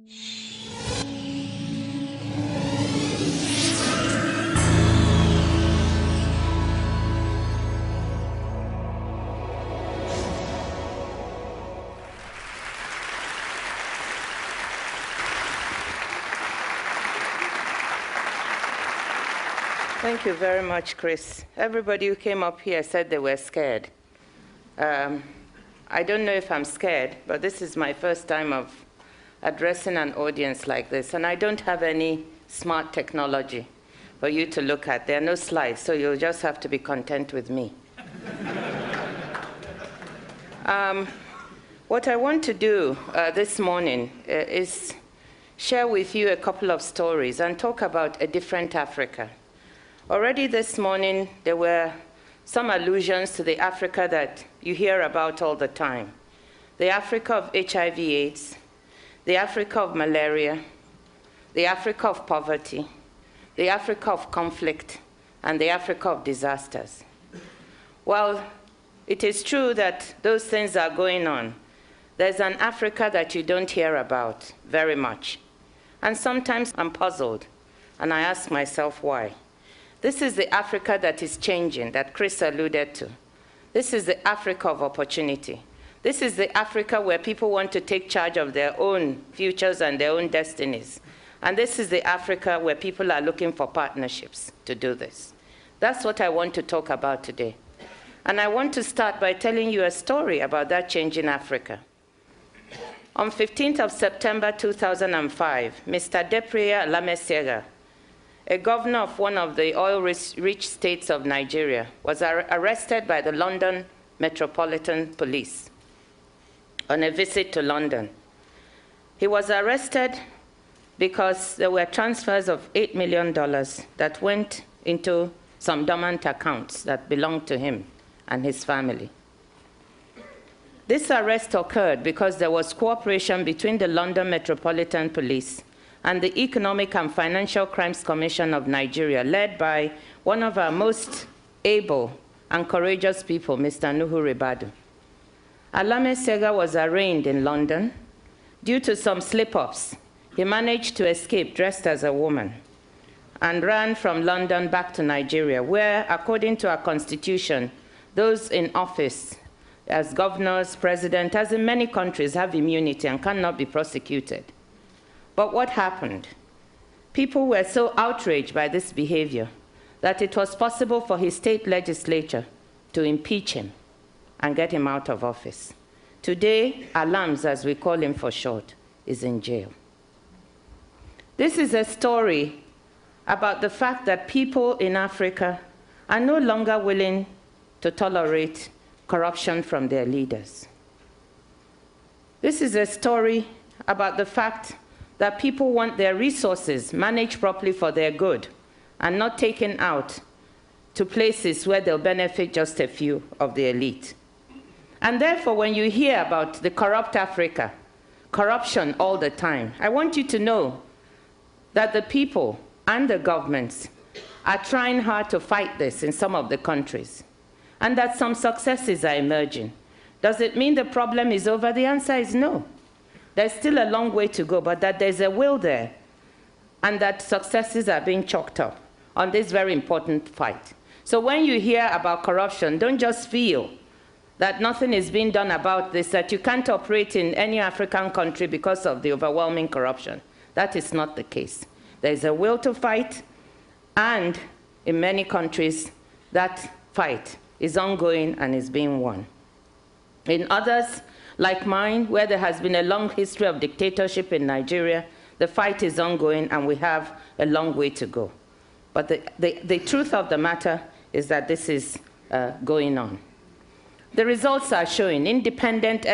Thank you very much, Chris. Everybody who came up here said they were scared. I don't know if I'm scared, but this is my first time of addressing an audience like this, and I don't have any smart technology for you to look at. There are no slides, so you'll just have to be content with me. What I want to do this morning is share with you a couple of stories and talk about a different Africa. Already this morning, there were some allusions to the Africa that you hear about all the time. The Africa of HIV/AIDS, the Africa of malaria, the Africa of poverty, the Africa of conflict, and the Africa of disasters. Well, it is true that those things are going on. There's an Africa that you don't hear about very much. And sometimes I'm puzzled, and I ask myself why. This is the Africa that is changing, that Chris alluded to. This is the Africa of opportunity. This is the Africa where people want to take charge of their own futures and their own destinies. And this is the Africa where people are looking for partnerships to do this. That's what I want to talk about today. And I want to start by telling you a story about that change in Africa. On 15th of September 2005, Mr. Depriya Lamesiega, a governor of one of the oil-rich states of Nigeria, was arrested by the London Metropolitan Police on a visit to London. He was arrested because there were transfers of $8 million that went into some dormant accounts that belonged to him and his family. This arrest occurred because there was cooperation between the London Metropolitan Police and the Economic and Financial Crimes Commission of Nigeria, led by one of our most able and courageous people, Mr. Nuhu Ribadu. Lamesiega was arraigned in London. Due to some slip-ups, he managed to escape dressed as a woman and ran from London back to Nigeria, where, according to our constitution, those in office as governors, president, as in many countries, have immunity and cannot be prosecuted. But what happened? People were so outraged by this behavior that it was possible for his state legislature to impeach him and get him out of office. Today, Alams, as we call him for short, is in jail. This is a story about the fact that people in Africa are no longer willing to tolerate corruption from their leaders. This is a story about the fact that people want their resources managed properly for their good and not taken out to places where they'll benefit just a few of the elite. And therefore, when you hear about the corrupt Africa, corruption all the time, I want you to know that the people and the governments are trying hard to fight this in some of the countries, and that some successes are emerging. Does it mean the problem is over? The answer is no. There's still a long way to go, but that there's a will there, and that successes are being chalked up on this very important fight. So when you hear about corruption, don't just feel that nothing is being done about this, that you can't operate in any African country because of the overwhelming corruption. That is not the case. There's a will to fight, and in many countries, that fight is ongoing and is being won. In others, like mine, where there has been a long history of dictatorship in Nigeria, the fight is ongoing and we have a long way to go. But the truth of the matter is that this is going on. The results are showing. Independent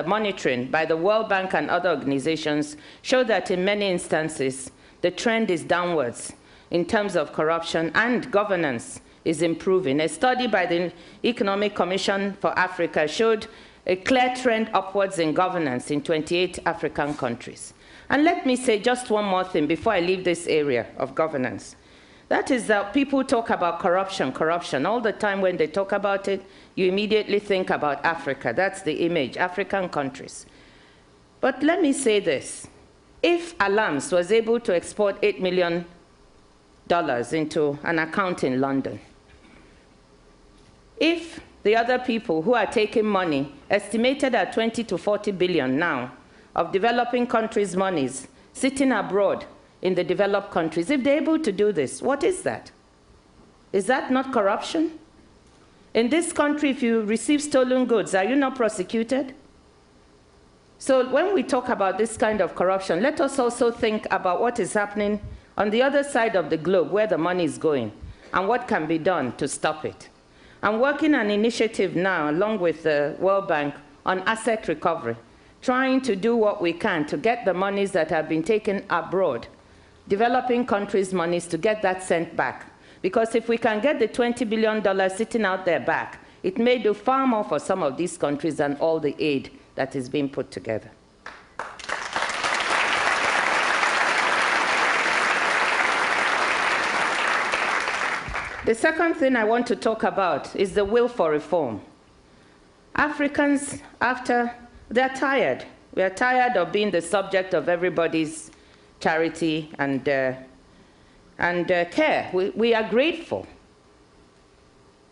monitoring by the World Bank and other organizations show that in many instances, the trend is downwards in terms of corruption, and governance is improving. A study by the Economic Commission for Africa showed a clear trend upwards in governance in 28 African countries. And let me say just one more thing before I leave this area of governance. That is that people talk about corruption, corruption. All the time when they talk about it, you immediately think about Africa. That's the image, African countries. But let me say this. If Alams was able to export $8 million into an account in London, if the other people who are taking money, estimated at 20 to 40 billion now, of developing countries' monies, sitting abroad in the developed countries, if they're able to do this, what is that? Is that not corruption? In this country, if you receive stolen goods, are you not prosecuted? So when we talk about this kind of corruption, let us also think about what is happening on the other side of the globe, where the money is going, and what can be done to stop it. I'm working on an initiative now, along with the World Bank, on asset recovery, trying to do what we can to get the monies that have been taken abroad, developing countries' monies, to get that sent back. Because if we can get the $20 billion sitting out there back, it may do far more for some of these countries than all the aid that is being put together. The second thing I want to talk about is the will for reform. Africans, they're tired. We are tired of being the subject of everybody's charity and care. We are grateful.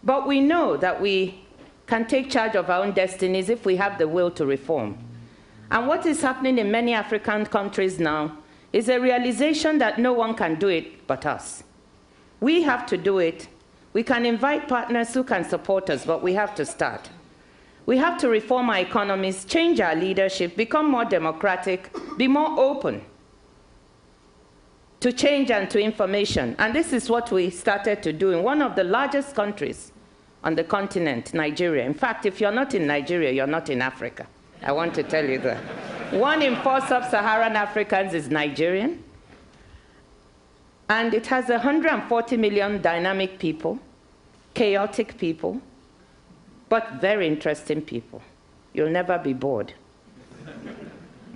But we know that we can take charge of our own destinies if we have the will to reform. And what is happening in many African countries now is a realization that no one can do it but us. We have to do it. We can invite partners who can support us, but we have to start. We have to reform our economies, change our leadership, become more democratic, be more open to change and to information. And this is what we started to do in one of the largest countries on the continent, Nigeria. In fact, if you're not in Nigeria, you're not in Africa. I want to tell you that. 1 in 4 sub-Saharan Africans is Nigerian. And it has 140 million dynamic people, chaotic people, but very interesting people. You'll never be bored.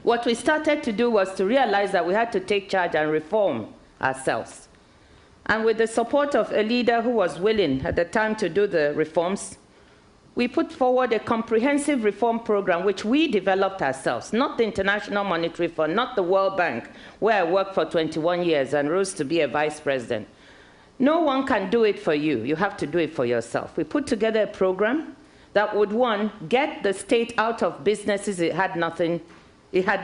What we started to do was to realize that we had to take charge and reform ourselves. And with the support of a leader who was willing at the time to do the reforms, we put forward a comprehensive reform program which we developed ourselves, not the International Monetary Fund, not the World Bank, where I worked for 21 years and rose to be a vice president. No one can do it for you. You have to do it for yourself. We put together a program that would, one, get the state out of businesses it had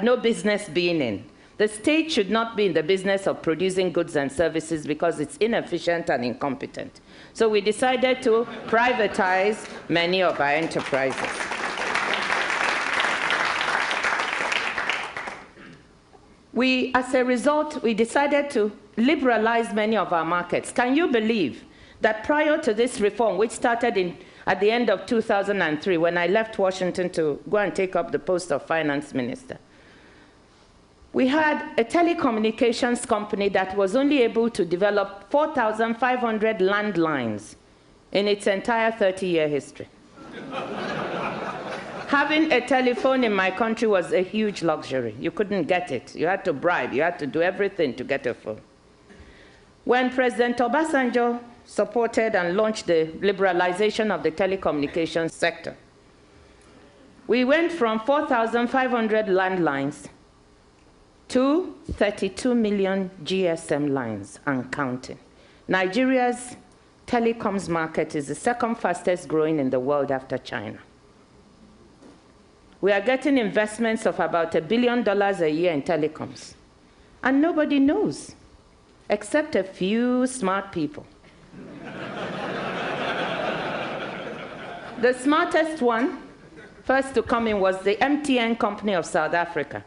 no business being in. The state should not be in the business of producing goods and services because it's inefficient and incompetent. So we decided to privatize many of our enterprises. As a result, we decided to liberalize many of our markets. Can you believe that prior to this reform, which started at the end of 2003, when I left Washington to go and take up the post of finance minister, we had a telecommunications company that was only able to develop 4,500 landlines in its entire 30-year history. Having a telephone in my country was a huge luxury. You couldn't get it. You had to bribe. You had to do everything to get a phone. When President Obasanjo supported and launched the liberalization of the telecommunications sector, we went from 4,500 landlines to 32 million GSM lines and counting. Nigeria's telecoms market is the second fastest growing in the world after China. We are getting investments of about $1 billion a year in telecoms. And nobody knows, except a few smart people. The smartest one, first to come in, was the MTN company of South Africa.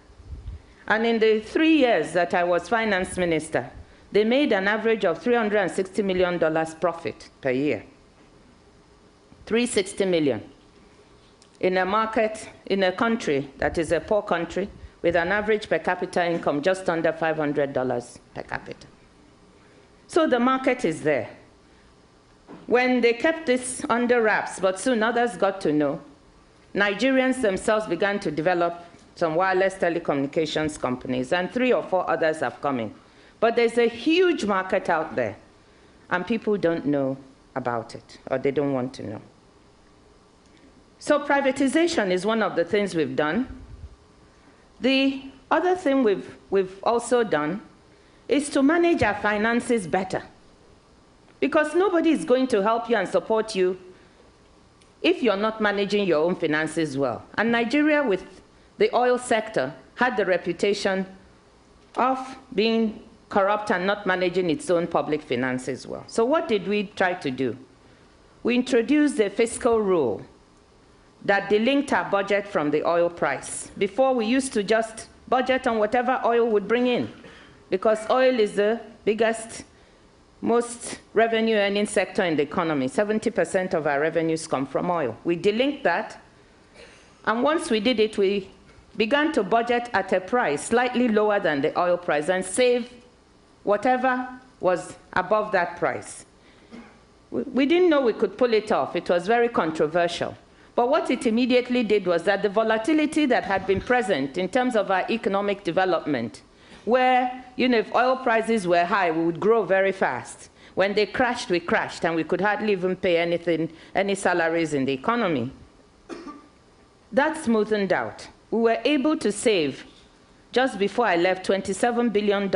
And in the 3 years that I was finance minister, they made an average of $360 million profit per year. $360 million. In a market, in a country that is a poor country, with an average per capita income just under $500 per capita. So the market is there. When they kept this under wraps, but soon others got to know, Nigerians themselves began to develop some wireless telecommunications companies, and 3 or 4 others have come in. But there's a huge market out there, and people don't know about it, or they don't want to know. So privatization is one of the things we've done. The Other thing we've also done is to manage our finances better. Because nobody is going to help you and support you if you're not managing your own finances well. And Nigeria, with the oil sector, had the reputation of being corrupt and not managing its own public finances well. So what did we try to do? We introduced a fiscal rule that delinked our budget from the oil price. Before, we used to just budget on whatever oil would bring in, because oil is the biggest, most revenue-earning sector in the economy. 70% of our revenues come from oil. We delinked that, and once we did it, we began to budget at a price slightly lower than the oil price and save whatever was above that price. We didn't know we could pull it off. It was very controversial. But what it immediately did was that the volatility that had been present in terms of our economic development, where, if oil prices were high, we would grow very fast. When they crashed, we crashed, and we could hardly even pay any salaries in the economy. That smoothened out. We were able to save, just before I left, $27 billion.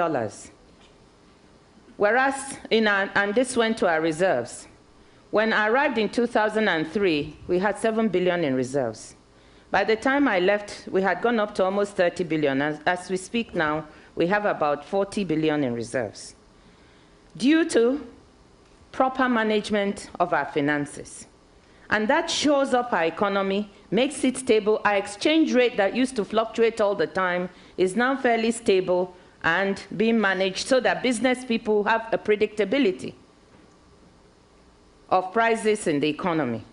Whereas, and this went to our reserves. When I arrived in 2003, we had $7 billion in reserves. By the time I left, we had gone up to almost $30 billion. As we speak now, we have about $40 billion in reserves, due to proper management of our finances. And that shows up our economy, makes it stable. Our exchange rate that used to fluctuate all the time is now fairly stable and being managed so that business people have a predictability of prices in the economy.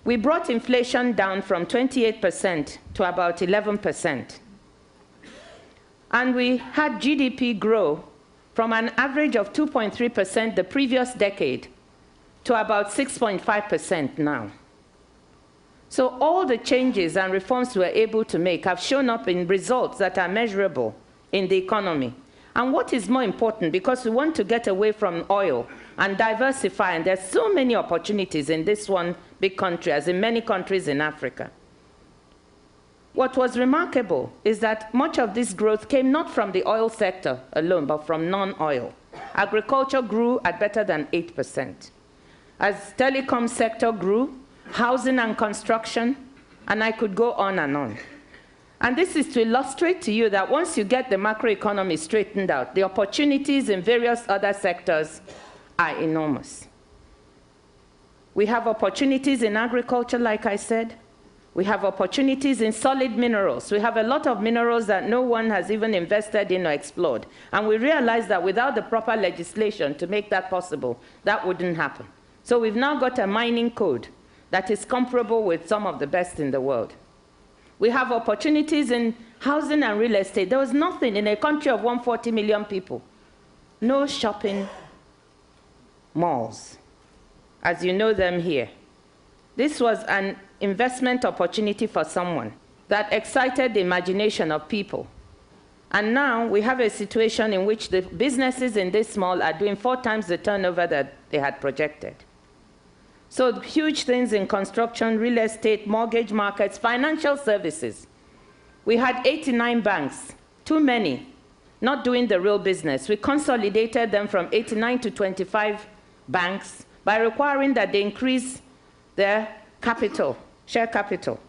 We brought inflation down from 28% to about 11%. And we had GDP grow from an average of 2.3% the previous decade to about 6.5% now. So all the changes and reforms we were able to make have shown up in results that are measurable in the economy. And what is more important, because we want to get away from oil and diversify, and there's so many opportunities in this one big country, as in many countries in Africa. What was remarkable is that much of this growth came not from the oil sector alone, but from non-oil. Agriculture grew at better than 8%. As telecom sector grew, housing and construction, and I could go on and on. And this is to illustrate to you that once you get the macroeconomy straightened out, the opportunities in various other sectors are enormous. We have opportunities in agriculture, like I said. We have opportunities in solid minerals. We have a lot of minerals that no one has even invested in or explored. And we realize that without the proper legislation to make that possible, that wouldn't happen. So we've now got a mining code that is comparable with some of the best in the world. We have opportunities in housing and real estate. There was nothing in a country of 140 million people. No shopping malls, as you know them here. This was an investment opportunity for someone that excited the imagination of people. And now we have a situation in which the businesses in this mall are doing 4 times the turnover that they had projected. So huge things in construction, real estate, mortgage markets, financial services. We had 89 banks, too many, not doing the real business. We consolidated them from 89 to 25 banks by requiring that they increase their capital, share capital.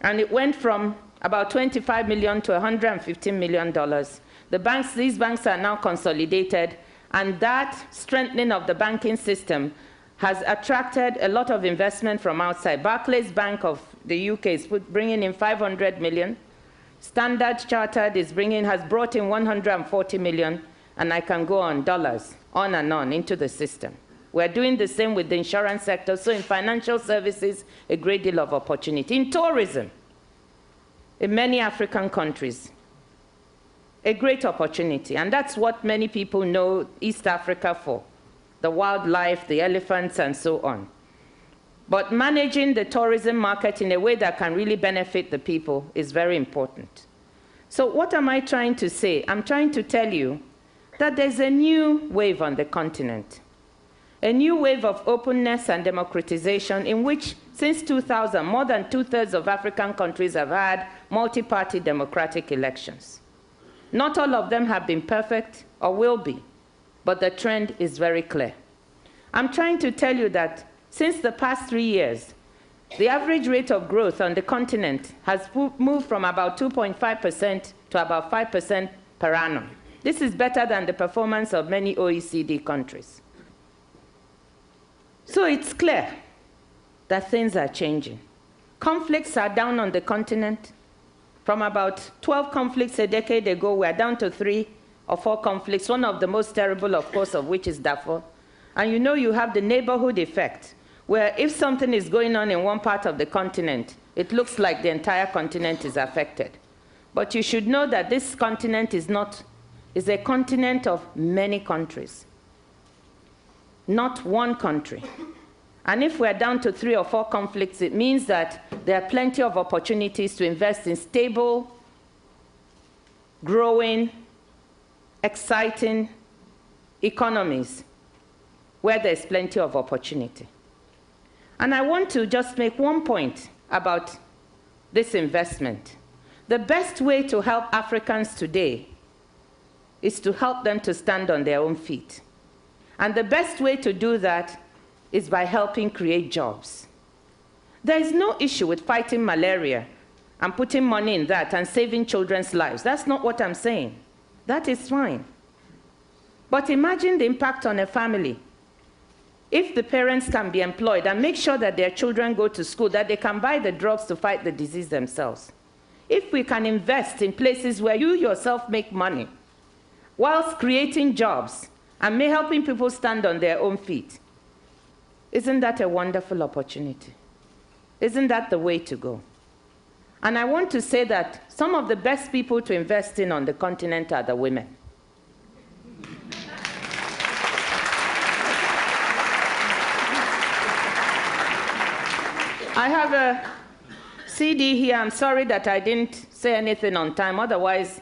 And it went from about $25 million to $115 million. These banks are now consolidated, and that strengthening of the banking system has attracted a lot of investment from outside. Barclays Bank of the UK is bringing in $500 million. Standard Chartered has brought in $140 million, and I can go on, dollars, on and on into the system. We're doing the same with the insurance sector. So in financial services, a great deal of opportunity. In tourism, in many African countries, a great opportunity. And that's what many people know East Africa for. The wildlife, the elephants, and so on. But managing the tourism market in a way that can really benefit the people is very important. So what am I trying to say? I'm trying to tell you that there's a new wave on the continent, a new wave of openness and democratization in which Since 2000, more than 2/3 of African countries have had multi-party democratic elections. Not all of them have been perfect or will be, but the trend is very clear. I'm trying to tell you that since the past 3 years, the average rate of growth on the continent has moved from about 2.5% to about 5% per annum. This is better than the performance of many OECD countries. So it's clear that things are changing. Conflicts are down on the continent. From about 12 conflicts a decade ago, we're down to 3 or 4 conflicts, one of the most terrible, of course, of which is Darfur. And you know you have the neighborhood effect, where if something is going on in one part of the continent, it looks like the entire continent is affected. But you should know that this continent is a continent of many countries, not one country. And if we're down to 3 or 4 conflicts, it means that there are plenty of opportunities to invest in stable, growing, exciting economies where there's plenty of opportunity. And I want to just make one point about this investment. The best way to help Africans today is to help them to stand on their own feet. And the best way to do that is by helping create jobs. There is no issue with fighting malaria and putting money in that and saving children's lives. That's not what I'm saying. That is fine. But imagine the impact on a family if the parents can be employed and make sure that their children go to school, that they can buy the drugs to fight the disease themselves. If we can invest in places where you yourself make money, whilst creating jobs and helping people stand on their own feet, isn't that a wonderful opportunity? Isn't that the way to go? And I want to say that some of the best people to invest in on the continent are the women. I have a CD here. I'm sorry that I didn't say anything on time. Otherwise,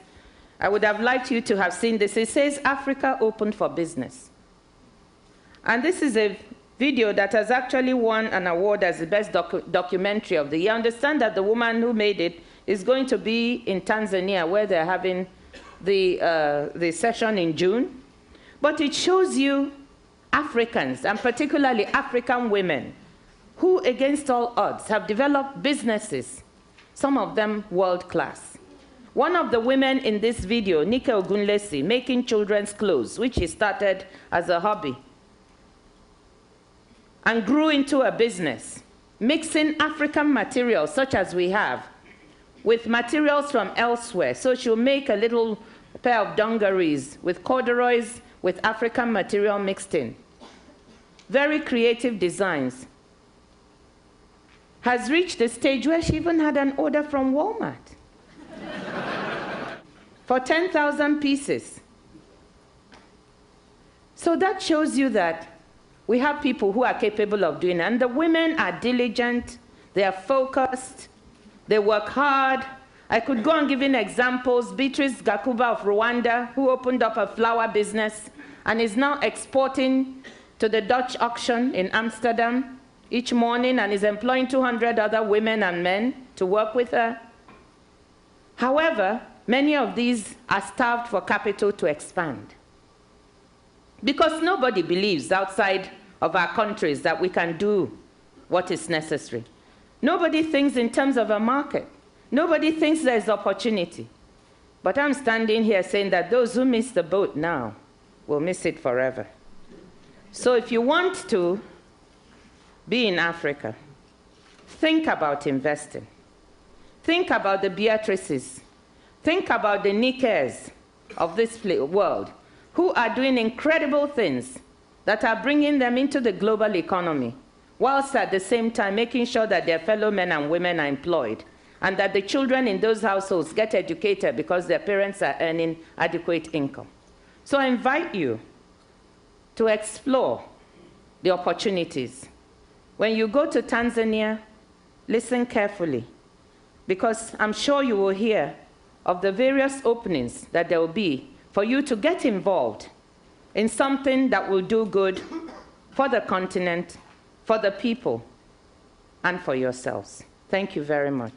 I would have liked you to have seen this. It says, Africa Open for Business. And this is a video that has actually won an award as the best documentary of the year. Understand that the woman who made it is going to be in Tanzania, where they're having the session in June. But it shows you Africans, and particularly African women, who, against all odds, have developed businesses, some of them world-class. One of the women in this video, Nike Ogunlesi, making children's clothes, which she started as a hobby, and grew into a business, mixing African materials, such as we have, with materials from elsewhere. So she'll make a little pair of dungarees with corduroys with African material mixed in. Very creative designs. Has reached the stage where she even had an order from Walmart for 10,000 pieces. So that shows you that we have people who are capable of doing it. And the women are diligent, they are focused, they work hard. I could go on giving examples. Beatrice Gakuba of Rwanda, who opened up a flower business and is now exporting to the Dutch auction in Amsterdam each morning and is employing 200 other women and men to work with her. However, many of these are starved for capital to expand, because nobody believes outside of our countries that we can do what is necessary. Nobody thinks in terms of a market. Nobody thinks there's opportunity. But I'm standing here saying that those who miss the boat now will miss it forever. So if you want to be in Africa, think about investing. Think about the Beatrices. Think about the Nikes of this world, who are doing incredible things that are bringing them into the global economy, whilst at the same time making sure that their fellow men and women are employed, and that the children in those households get educated because their parents are earning adequate income. So I invite you to explore the opportunities. When you go to Tanzania, listen carefully, because I'm sure you will hear of the various openings that there will be for you to get involved in something that will do good for the continent, for the people, and for yourselves. Thank you very much.